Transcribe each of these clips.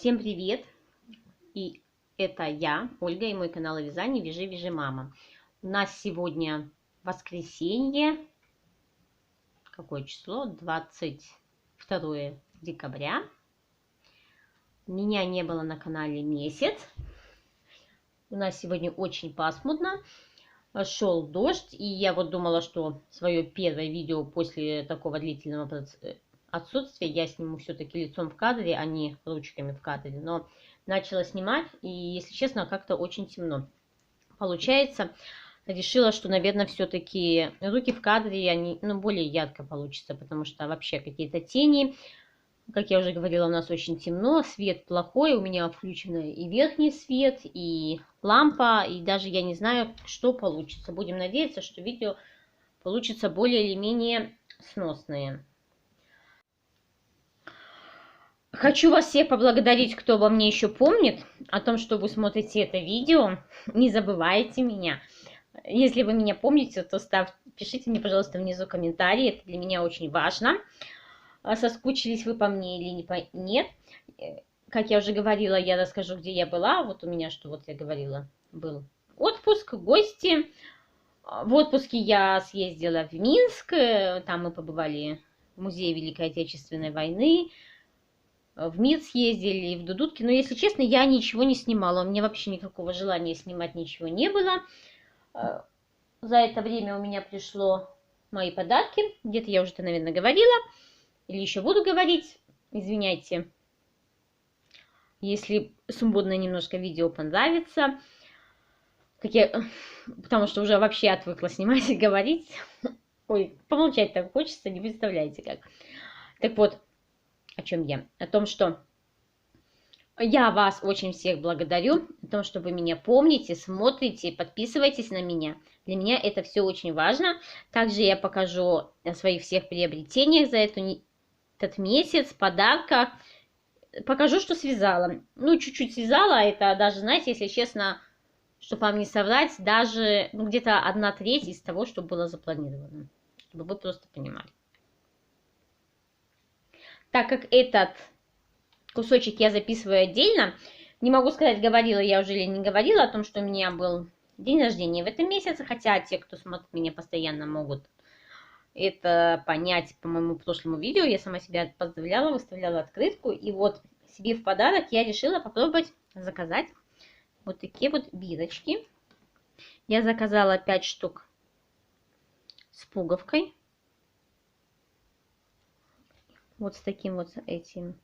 Всем привет! И это я, Ольга, и мой канал о вязании Вяжи Мама. У нас сегодня воскресенье. Какое число? 22 декабря. Меня не было на канале месяц. У нас сегодня очень пасмурно. Шел дождь, и я вот думала, что свое первое видео после такого длительного отсутствия я сниму все-таки лицом в кадре, а не ручками в кадре. Но начала снимать, и, если честно, как-то очень темно получается. Решила, что, наверное, все-таки руки в кадре, они более ярко получится, потому что вообще какие-то тени. Как я уже говорила, у нас очень темно, свет плохой, у меня включен и верхний свет, и лампа, и даже я не знаю, что получится. Будем надеяться, что видео получится более или менее сносные. Хочу вас всех поблагодарить, кто обо мне еще помнит, о том, что вы смотрите это видео. Не забывайте меня. Если вы меня помните, то пишите мне, пожалуйста, внизу комментарии, это для меня очень важно. Соскучились вы по мне или нет. Как я уже говорила, я расскажу, где я была. Вот у меня, что вот я говорила, был отпуск, гости. В отпуске я съездила в Минск. Там мы побывали в музее Великой Отечественной войны. В МИД съездили, в Дудутки. Но, если честно, я ничего не снимала. У меня вообще никакого желания снимать ничего не было. За это время у меня пришло мои подарки. Где-то я уже это, наверное, говорила. Или еще буду говорить. Извиняйте, если свободное немножко видео понравится. Потому что уже вообще отвыкла снимать и говорить. Ой, помолчать так хочется, не представляете как. Так вот, о чем я? О том, что я вас очень всех благодарю. О том, что вы меня помните, смотрите, подписывайтесь на меня. Для меня это все очень важно. Также я покажу о своих всех приобретениях за этот месяц, подарках. Покажу, что связала. Чуть-чуть связала. Это даже, знаете, если честно, чтобы вам не соврать, даже где-то 1/3 из того, что было запланировано. Чтобы вы просто понимали. Так как этот кусочек я записываю отдельно, не могу сказать, говорила я уже или не говорила о том, что у меня был день рождения в этом месяце, хотя те, кто смотрит меня постоянно, могут это понять по моему прошлому видео. Я сама себя поздравляла, выставляла открытку, и вот себе в подарок я решила попробовать заказать вот такие вот бирочки. Я заказала 5 штук с пуговкой. Вот с таким вот этим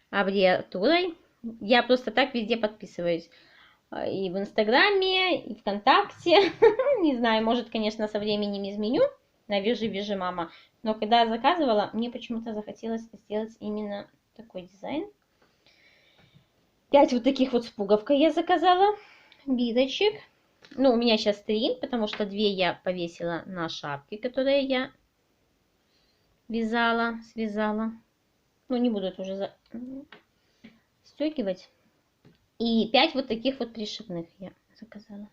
аббревиатурой. Я просто так везде подписываюсь. И в Инстаграме, и ВКонтакте. Не знаю, может, конечно, со временем изменю на Вяжи Мама. Но когда я заказывала, мне почему-то захотелось сделать именно такой дизайн. 5 вот таких вот с пуговкой я заказала. Бирочек. У меня сейчас 3, потому что 2 я повесила на шапки, которые я связала. Не буду это уже стёгивать. И 5 вот таких вот пришивных я заказала.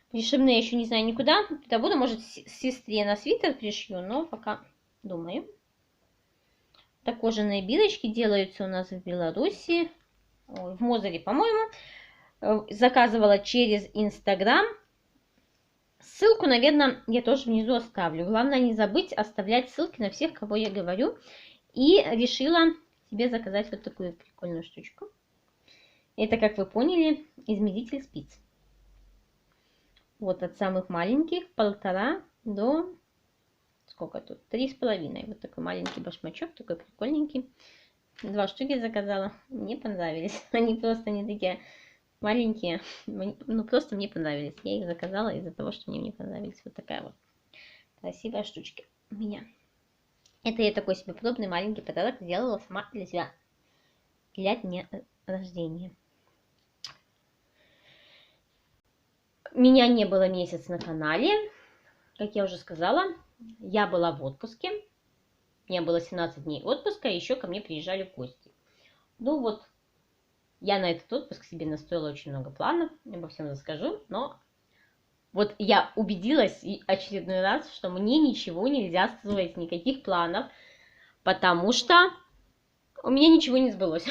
Пришивные еще не знаю никуда. Это буду, может, сестре на свитер пришью, но пока думаю. Так, кожаные бирочки делаются у нас в Беларуси. В Мозыре, по-моему. Заказывала через Инстаграм. Ссылку, наверное, я тоже внизу оставлю. Главное не забыть оставлять ссылки на всех, кого я говорю. И решила себе заказать вот такую прикольную штучку. Это, как вы поняли, измеритель спиц. Вот от самых маленьких 1,5 до, сколько тут, 3,5. Вот такой маленький башмачок, такой прикольненький. 2 штуки заказала. Мне понравились. Они просто не такие маленькие. Просто мне понравились. Я их заказала из-за того, что они мне понравились. Вот такая вот красивая штучка у меня. Это я такой себе подобный маленький подарок сделала сама для себя. Для дня рождения. Меня не было месяц на канале. Как я уже сказала, я была в отпуске. У меня было 17 дней отпуска, и еще ко мне приезжали гости. Я на этот отпуск себе настроила очень много планов. Я обо всем расскажу, но вот я убедилась очередной раз, что мне ничего нельзя строить, никаких планов, потому что у меня ничего не сбылось.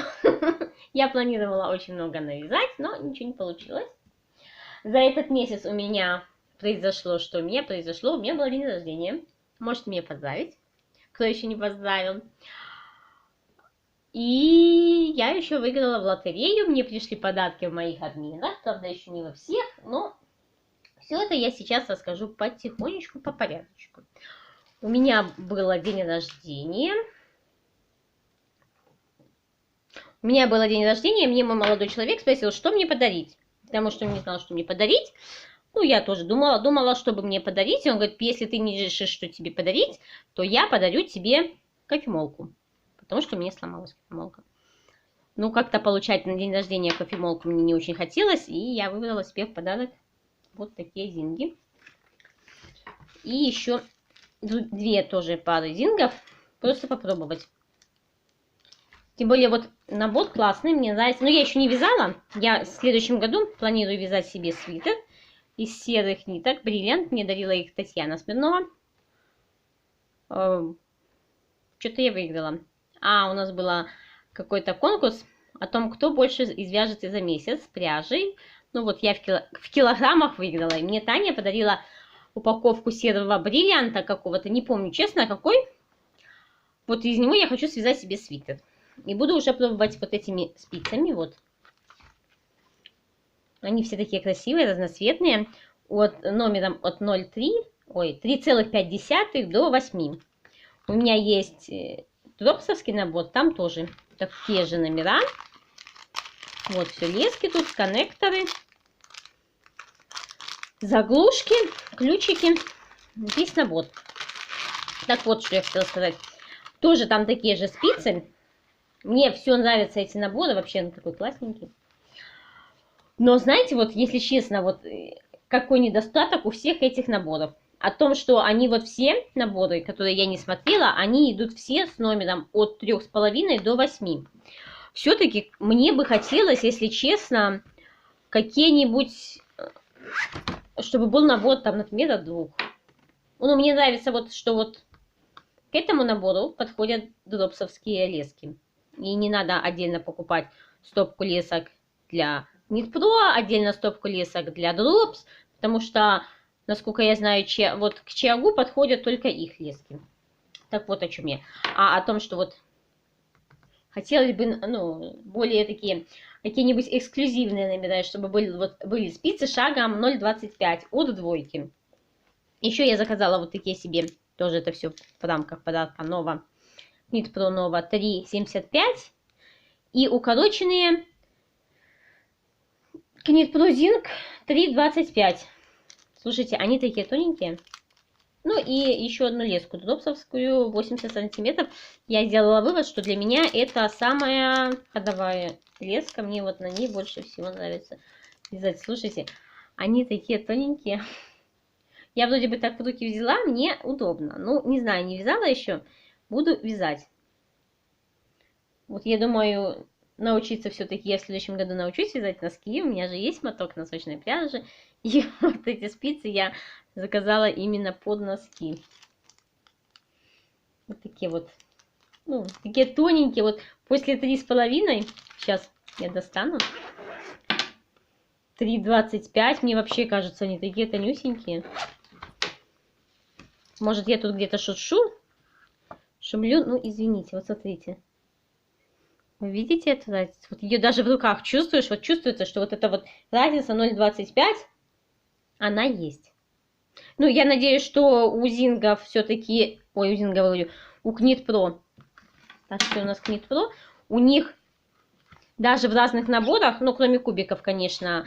Я планировала очень много навязать, но ничего не получилось. За этот месяц у меня произошло, что у меня произошло. У меня был день рождения. Можете меня поздравить, кто еще не поздравил. И я еще выиграла в лотерею. Мне пришли подарки в моих админах. Правда, еще не во всех, но все это я сейчас расскажу потихонечку, по порядочку. У меня был день рождения. Мне мой молодой человек спросил, что мне подарить. Потому что он не знал, что мне подарить. Ну, я тоже думала, что бы мне подарить. И он говорит, если ты не решишь, что тебе подарить, то я подарю тебе кофемолку. Потому что мне сломалась кофемолка. Ну, как-то получать на день рождения кофемолку мне не очень хотелось. И я выбрала себе в подарок вот такие зинги. И еще 2 тоже пары зингов. Просто попробовать. Тем более, вот набор классный, мне нравится. Но я еще не вязала. Я в следующем году планирую вязать себе свитер из серых ниток. Бриллиант. Мне дарила их Татьяна Смирнова. Что-то я выиграла. У нас был какой-то конкурс о том, кто больше извяжется за месяц пряжей. Ну вот я в килограммах выиграла. И мне Таня подарила упаковку серого бриллианта какого-то. Не помню, честно, какой. Вот из него я хочу связать себе свитер. И буду уже пробовать вот этими спицами. Вот. Они все такие красивые, разноцветные. Номером от 3,5 до 8. У меня есть дропсовский набор. Там тоже такие же номера. Вот все, лески тут, коннекторы, заглушки, ключики. Весь набор. Так вот, что я хотела сказать. Тоже там такие же спицы. Мне все нравятся эти наборы, вообще он такой классненький. Но знаете, вот если честно, вот какой недостаток у всех этих наборов. О том, что они вот все наборы, которые я не смотрела, они идут все с номером от 3,5 до 8. Все-таки мне бы хотелось, если честно, какие-нибудь, чтобы был набор там, например, от 2. Ну, мне нравится вот, что вот к этому набору подходят дропсовские лески. И не надо отдельно покупать стопку лесок для Knit Pro, отдельно стопку лесок для Drops, потому что, насколько я знаю, вот к Чиагу подходят только их лески. Так вот о чем я. А о том, что вот хотелось бы, ну, более такие, какие-нибудь эксклюзивные номера, чтобы были спицы шагом 0,25 от 2. Еще я заказала вот такие себе, тоже это все в рамках подарка Nova. Knit Pro Nova 3,75 и укороченные Knit Pro Zing 3,25. Слушайте, они такие тоненькие. Ну и еще одну леску дропсовскую 80 сантиметров. Я сделала вывод, что для меня это самая ходовая леска. Мне вот на ней больше всего нравится вязать. Слушайте, они такие тоненькие. Я вроде бы так в руки взяла, мне удобно. Ну, не знаю, не вязала еще. Буду вязать. Вот я думаю, научиться все-таки, я в следующем году научусь вязать носки. У меня же есть моток носочной пряжи. И вот эти спицы я заказала именно под носки. Вот такие вот. Ну, такие тоненькие. Вот после 3,5. Сейчас я достану. 3,25. Мне вообще кажется, они такие тонюсенькие. Может, я тут где-то шумлю. Ну, извините, вот смотрите. Вы видите эту разницу? Вот ее даже в руках чувствуешь. Вот чувствуется, что вот эта вот разница 0,25, она есть. Ну, я надеюсь, что у зингов все-таки... Ой, у зингов говорю. У Knit Pro. Так, что у нас Knit Pro. У них даже в разных наборах, ну, кроме кубиков, конечно,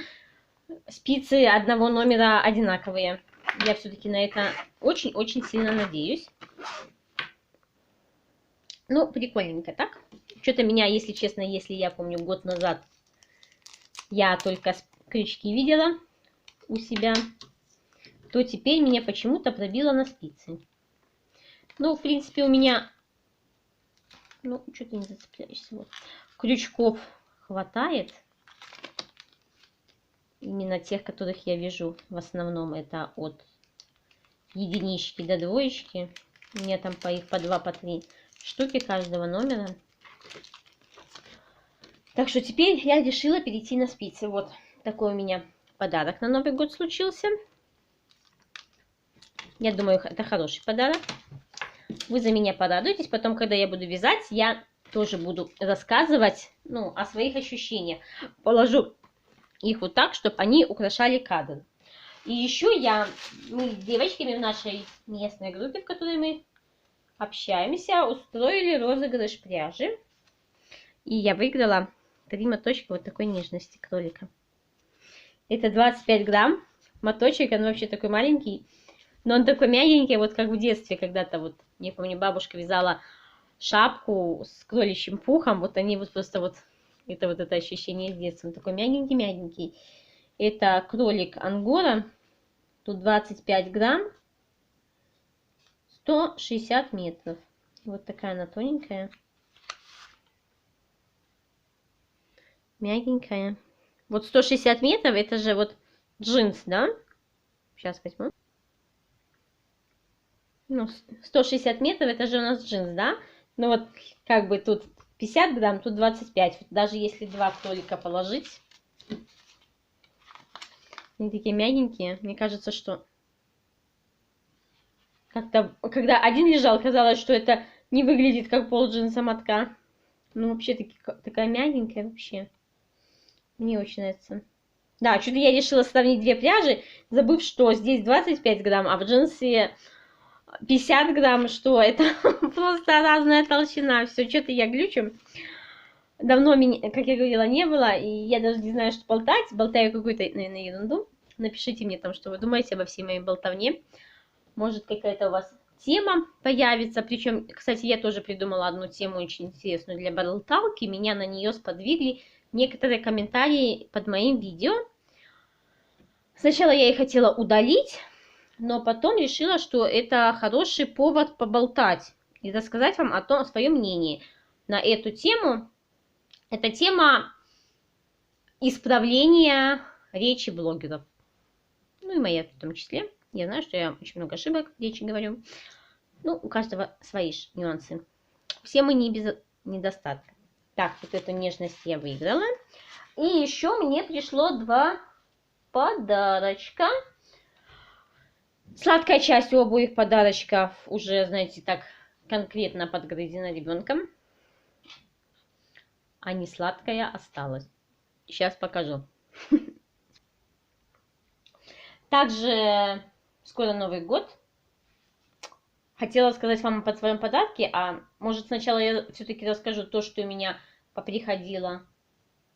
спицы одного номера одинаковые. Я все-таки на это очень-очень сильно надеюсь. Ну, прикольненько, так? Что-то меня, если честно, если я помню, год назад я только крючки видела у себя, то теперь меня почему-то пробило на спицы. Ну, в принципе, у меня... Ну, что-то не зацепляешься. Вот. Крючков хватает. Именно тех, которых я вяжу. В основном это от 1 до 2. У меня там по 2, по 3 штуки каждого номера. Так что теперь я решила перейти на спицы. Вот такой у меня подарок на Новый год случился. Я думаю, это хороший подарок. Вы за меня порадуетесь. Потом, когда я буду вязать, я тоже буду рассказывать, ну, о своих ощущениях. Положу их вот так, чтобы они украшали кадр. И еще мы с девочками в нашей местной группе, в которой мы общаемся, устроили розыгрыш пряжи. И я выиграла 3 моточка вот такой нежности кролика. Это 25 грамм. Моточек, он вообще такой маленький. Но он такой мягенький, вот как в детстве когда-то. Вот, я помню, бабушка вязала шапку с кроличьим пухом. Вот они вот просто вот, это вот это ощущение с детства. Он такой мягенький-мягенький. Это кролик ангора. Тут 25 грамм. 160 метров. Вот такая она тоненькая. Мягенькая. Вот 160 метров, это же вот джинс, да? Сейчас возьму. Ну, 160 метров, это же у нас джинс, да? Ну вот, как бы тут 50 грамм, тут 25. Вот даже если 2 кролика положить. Они такие мягенькие. Мне кажется, что как-то, когда один лежал, казалось, что это не выглядит как пол джинса мотка. Ну, вообще, такая мягенькая вообще. Мне очень нравится. Да, что-то я решила сравнить 2 пряжи, забыв, что здесь 25 грамм, а в джинсе 50 грамм, что это просто разная толщина. Все, что-то я глючу. Давно меня, как я говорила, не было, и я даже не знаю, что болтать. Болтаю какую-то, наверное, ерунду. Напишите мне там, что вы думаете обо всей моей болтовне. Может, какая-то у вас тема появится. Причем, кстати, я тоже придумала одну тему очень интересную для болталки. Меня на нее сподвигли некоторые комментарии под моим видео. Сначала я их хотела удалить, но потом решила, что это хороший повод поболтать и рассказать вам о своем мнении на эту тему. Это тема исправления речи блогеров. Ну и моя в том числе. Я знаю, что я очень много ошибок в речи говорю. Ну, у каждого свои нюансы. Все мы не без недостатка. Так, вот эту нежность я выиграла. И еще мне пришло 2 подарочка. Сладкая часть у обоих подарочков уже, знаете, так конкретно подгрызена ребенком. А не сладкая осталась. Сейчас покажу. Также скоро Новый год. Хотела сказать вам о своем подарке, а может сначала я все-таки расскажу то, что у меня поприходило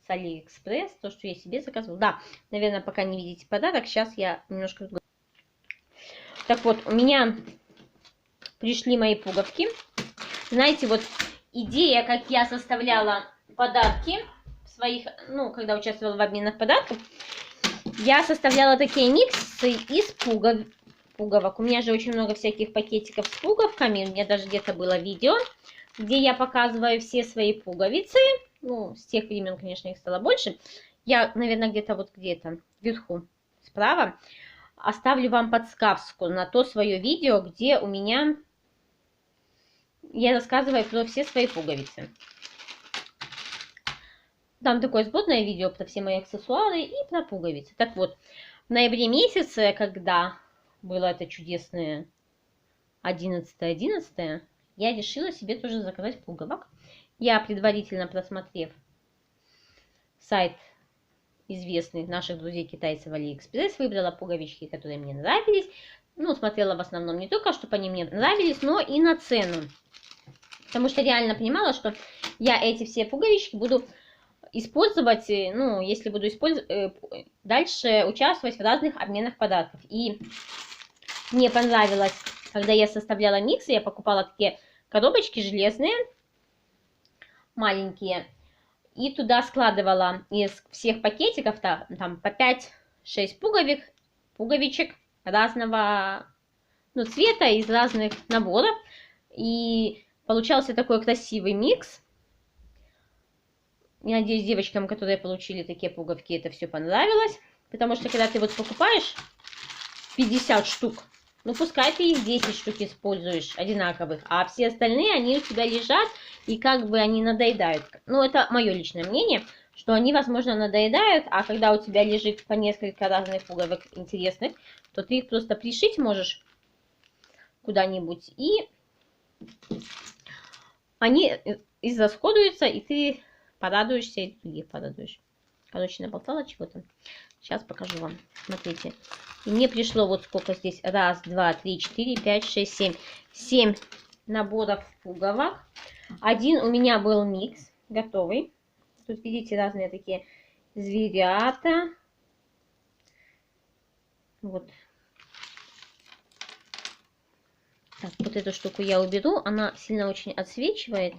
с Алиэкспресс, то, что я себе заказывала. Да, наверное, пока не видите подарок, сейчас я немножко... Так вот, у меня пришли мои пуговки. Знаете, вот идея, как я составляла подарки своих, ну, когда участвовала в обменах подарков, я составляла такие миксы из пуговок. У меня же очень много всяких пакетиков с пуговками. У меня даже где-то было видео, где я показываю все свои пуговицы. Ну, с тех времен, конечно, их стало больше. Я, наверное, где-то вот где-то вверху справа оставлю вам подсказку на то свое видео, где у меня я рассказываю про все свои пуговицы. Там такое сборное видео про все мои аксессуары и про пуговицы. Так вот, в ноябре месяце, когда было это чудесное 11.11, я решила себе тоже заказать пуговок. Я, предварительно просмотрев сайт известных наших друзей китайцев Алиэкспресс, выбрала пуговички, которые мне нравились. Ну, смотрела в основном не только, чтобы они мне нравились, но и на цену. Потому что реально понимала, что я эти все пуговички буду использовать, ну, если буду использовать, дальше участвовать в разных обменах подарков. И мне понравилось, когда я составляла миксы, я покупала такие коробочки железные, маленькие, и туда складывала из всех пакетиков там по 5-6 пуговичек разного, ну, цвета, из разных наборов. И получался такой красивый микс. Я надеюсь, девочкам, которые получили такие пуговки, это все понравилось. Потому что, когда ты вот покупаешь 50 штук, Ну, пускай ты их 10 штук используешь одинаковых, а все остальные, они у тебя лежат, и как бы они надоедают. Ну, это мое личное мнение, что они, возможно, надоедают, а когда у тебя лежит по несколько разных пуговок интересных, то ты их просто пришить можешь куда-нибудь, и они израсходуются, и ты порадуешься, и других порадуешь. Короче, наболтала чего-то. Сейчас покажу вам. Смотрите. И мне пришло вот сколько здесь. Раз, два, три, четыре, пять, шесть, семь. 7 наборов пуговок. Один у меня был микс готовый. Тут видите разные такие зверята. Вот. Так, вот эту штуку я уберу. Она сильно очень отсвечивает.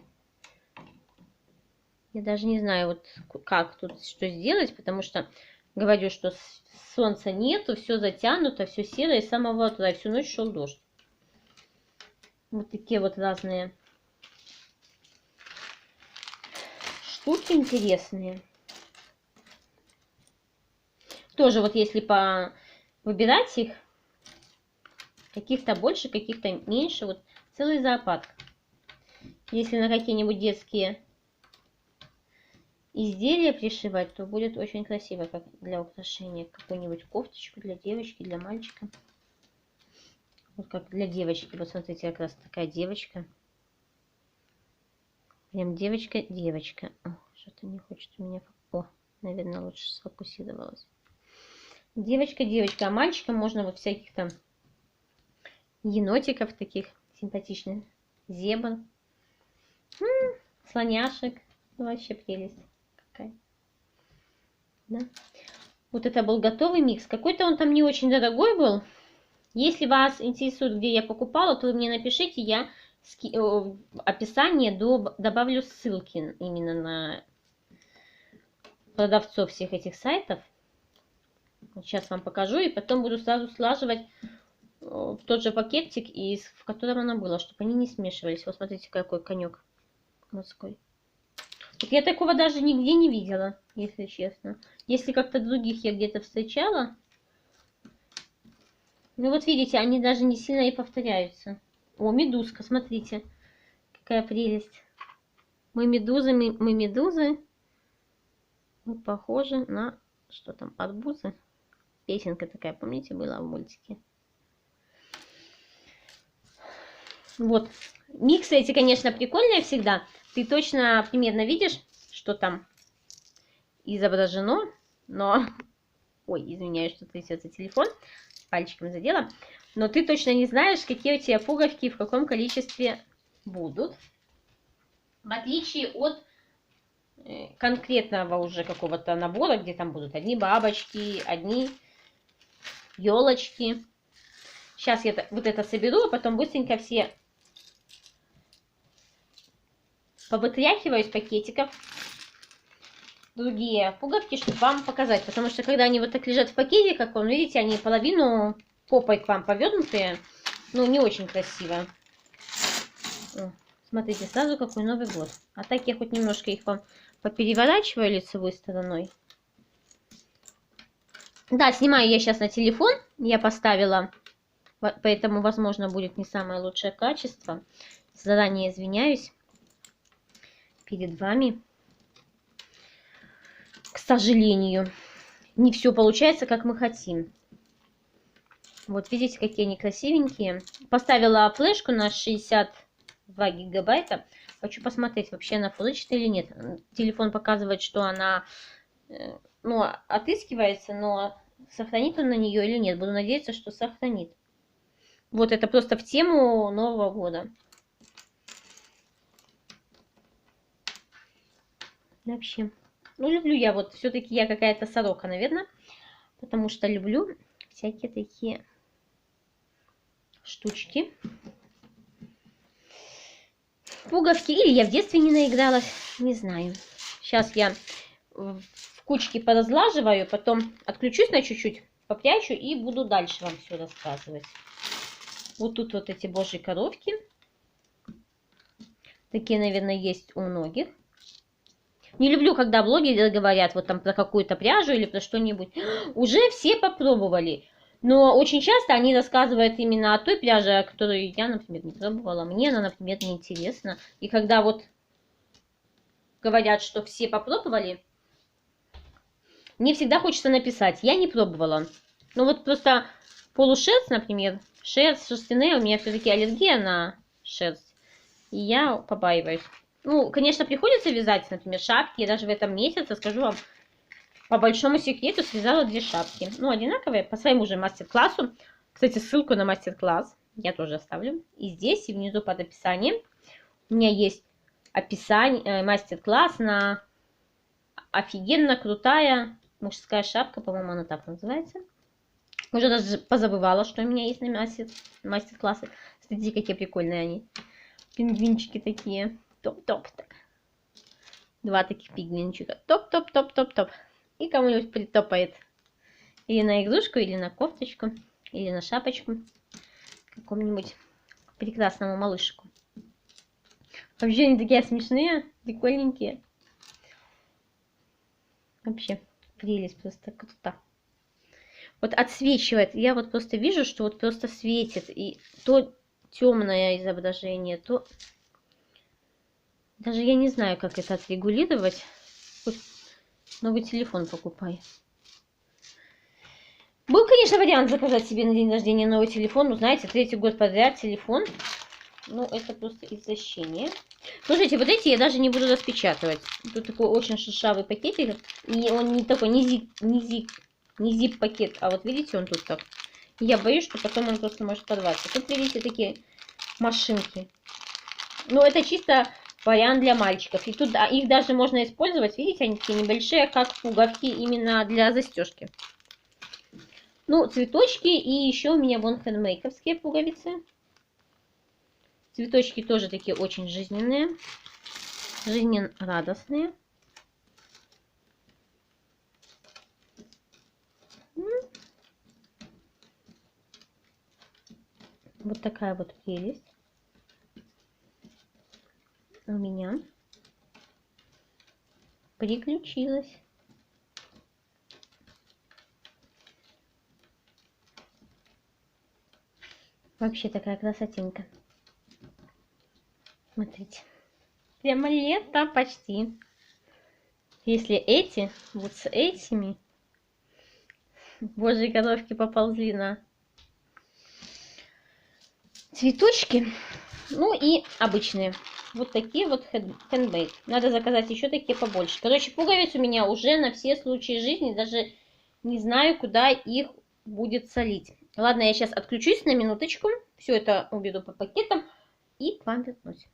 Я даже не знаю, вот как тут что сделать, потому что говорю, что солнца нету, все затянуто, все серое с самого утра, и всю ночь шел дождь. Вот такие вот разные штуки интересные. Тоже вот если выбирать их, каких-то больше, каких-то меньше, вот целый зоопарк. Если на какие-нибудь детские изделия пришивать, то будет очень красиво, как для украшения. Какую-нибудь кофточку для девочки, для мальчика. Вот как для девочки. Вот смотрите, как раз такая девочка. Прям девочка. Что-то не хочет у меня. О, наверное, лучше сфокусировалась. Девочка. А мальчикам можно вот всяких там енотиков таких симпатичных. Зебр. Слоняшек. Вообще прелесть. Да. Вот это был готовый микс. Какой-то он там не очень дорогой был. Если вас интересует, где я покупала, то вы мне напишите, я в описании добавлю ссылки именно на продавцов всех этих сайтов. Сейчас вам покажу, и потом буду сразу слаживать в тот же пакетик, в котором она была, чтобы они не смешивались. Вот смотрите, какой конек морской. Вот я такого даже нигде не видела, если честно. Если как-то других я где-то встречала. Ну вот видите, они даже не сильно и повторяются. О, медузка, смотрите. Какая прелесть. Мы медузы. Мы похожи на... Что там? Арбузы? Песенка такая, помните, была в мультике? Вот. Миксы эти, конечно, прикольные всегда. Ты точно примерно видишь, что там изображено, но... Ой, извиняюсь, что трясется телефон. Пальчиком задела. Но ты точно не знаешь, какие у тебя пуговки в каком количестве будут. В отличие от конкретного уже какого-то набора, где там будут одни бабочки, одни елочки. Сейчас я вот это соберу, а потом быстренько все повытряхиваю из пакетиков другие пуговки, чтобы вам показать. Потому что когда они вот так лежат в пакетиках, как видите, они половину попой к вам повернутые. Ну, не очень красиво. О, смотрите, сразу какой Новый год. А так я хоть немножко их вам попереворачиваю лицевой стороной. Да, снимаю я сейчас на телефон. Я поставила, поэтому, возможно, будет не самое лучшее качество. Заранее извиняюсь перед вами. К сожалению, не все получается, как мы хотим. Вот видите, какие они красивенькие. Поставила флешку на 62 гигабайта. Хочу посмотреть, вообще она Full HD или нет. Телефон показывает, что она отыскивается, но сохранит он на нее или нет. Буду надеяться, что сохранит. Вот это просто в тему Нового года. Вообще. Ну, люблю я вот, все-таки я какая-то сорока, наверное. Потому что люблю всякие такие штучки. Пуговки. Или я в детстве не наигралась, не знаю. Сейчас я в кучке поразлаживаю, потом отключусь на чуть-чуть, попрячу и буду дальше вам все рассказывать. Вот тут вот эти божьи коровки. Такие, наверное, есть у многих. Не люблю, когда блогеры говорят вот там про какую-то пряжу или про что-нибудь. Уже все попробовали. Но очень часто они рассказывают именно о той пряже, которую я, например, не пробовала. Мне она, например, не интересна. И когда вот говорят, что все попробовали, мне всегда хочется написать. Я не пробовала. Ну вот просто полушерсть, например, шерсть, шерстяные, у меня все-таки аллергия на шерсть. И я побаиваюсь. Ну, конечно, приходится вязать, например, шапки. Я даже в этом месяце, скажу вам, по большому секрету связала 2 шапки. Ну, одинаковые, по своему же мастер-классу. Кстати, ссылку на мастер-класс я тоже оставлю. И здесь, и внизу под описанием у меня есть описание, мастер-класс на офигенно крутая мужская шапка, по-моему, она так называется. Уже даже позабывала, что у меня есть на мастер-классы. Смотрите, какие прикольные они. Пингвинчики такие. Топ-топ. 2 таких пингвинчика. Топ-топ-топ-топ-топ. И кому-нибудь притопает. Или на игрушку, или на кофточку, или на шапочку. Какому-нибудь прекрасному малышку. Вообще они такие смешные, прикольненькие. Вообще прелесть, просто круто. Вот отсвечивает. Я вот просто вижу, что вот просто светит. И то темное изображение, то... Даже я не знаю, как это отрегулировать. Хоть новый телефон покупай. Был, конечно, вариант заказать себе на день рождения новый телефон. Ну, знаете, 3-й год подряд телефон. Ну, это просто извращение. Слушайте, вот эти я даже не буду распечатывать. Тут такой очень шершавый пакетик. И он не такой, не зип-пакет. А вот видите, он тут так. Я боюсь, что потом он просто может порваться. Тут, видите, такие машинки. Ну, это чисто вариант для мальчиков. И тут их даже можно использовать. Видите, они такие небольшие, как пуговки, именно для застежки. Ну, цветочки. И еще у меня вон хендмейковские пуговицы. Цветочки тоже такие очень жизненные, жизнерадостные. Вот такая вот прелесть у меня приключилась. Вообще такая красотенька. Смотрите. Прямо лето почти. Если эти, вот с этими, божьи головки поползли на цветочки. Ну и обычные. Вот такие вот handmade. Надо заказать еще такие побольше. Короче, пуговиц у меня уже на все случаи жизни. Даже не знаю, куда их будет солить. Ладно, я сейчас отключусь на минуточку. Все это уберу по пакетам и к вам вернусь.